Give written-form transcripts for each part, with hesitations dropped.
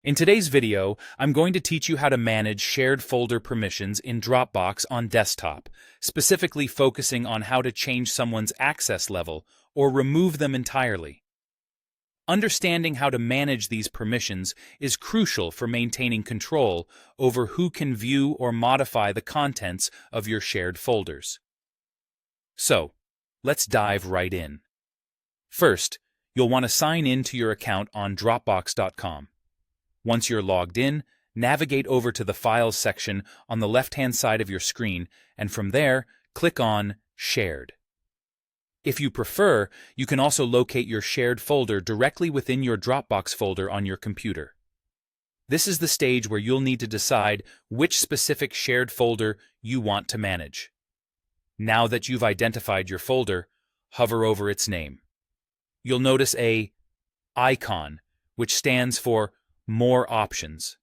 In today's video, I'm going to teach you how to manage shared folder permissions in Dropbox on desktop, specifically focusing on how to change someone's access level or remove them entirely. Understanding how to manage these permissions is crucial for maintaining control over who can view or modify the contents of your shared folders. So, let's dive right in. First, you'll want to sign in to your account on Dropbox.com. Once you're logged in, navigate over to the Files section on the left-hand side of your screen, and from there, click on Shared. If you prefer, you can also locate your shared folder directly within your Dropbox folder on your computer. This is the stage where you'll need to decide which specific shared folder you want to manage. Now that you've identified your folder, hover over its name. You'll notice an icon, which stands for More Options.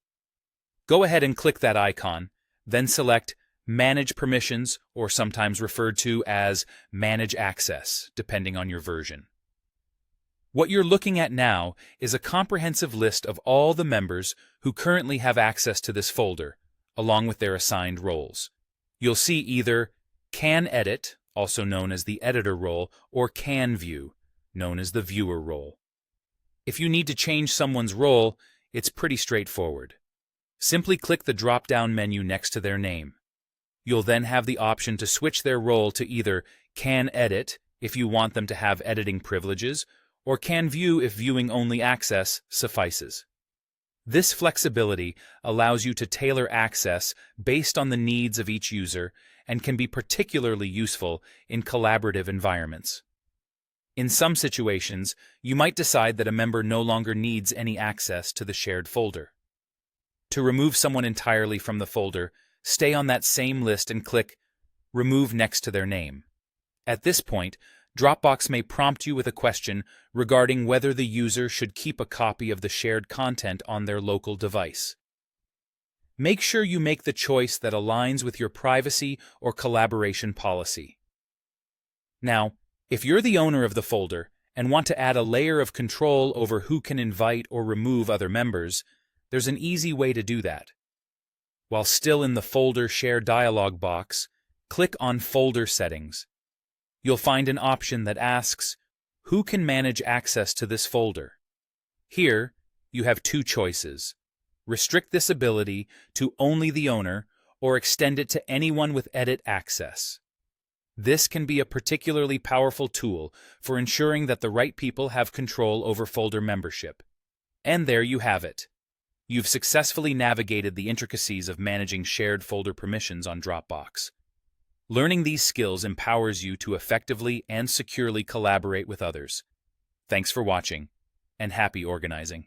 Go ahead and click that icon, then select Manage Permissions, or sometimes referred to as Manage Access, depending on your version. What you're looking at now is a comprehensive list of all the members who currently have access to this folder, along with their assigned roles. You'll see either Can Edit, also known as the Editor role, or Can View, known as the Viewer role. If you need to change someone's role, it's pretty straightforward. Simply click the drop-down menu next to their name. You'll then have the option to switch their role to either Can Edit if you want them to have editing privileges, or Can View if viewing-only access suffices. This flexibility allows you to tailor access based on the needs of each user and can be particularly useful in collaborative environments. In some situations, you might decide that a member no longer needs any access to the shared folder. To remove someone entirely from the folder, stay on that same list and click Remove next to their name. At this point, Dropbox may prompt you with a question regarding whether the user should keep a copy of the shared content on their local device. Make sure you make the choice that aligns with your privacy or collaboration policy. Now, if you're the owner of the folder and want to add a layer of control over who can invite or remove other members, there's an easy way to do that. While still in the Folder Share dialog box, click on Folder Settings. You'll find an option that asks, Who can manage access to this folder? Here, you have two choices. Restrict this ability to only the owner or extend it to anyone with edit access. This can be a particularly powerful tool for ensuring that the right people have control over folder membership. And there you have it. You've successfully navigated the intricacies of managing shared folder permissions on Dropbox. Learning these skills empowers you to effectively and securely collaborate with others. Thanks for watching, and happy organizing.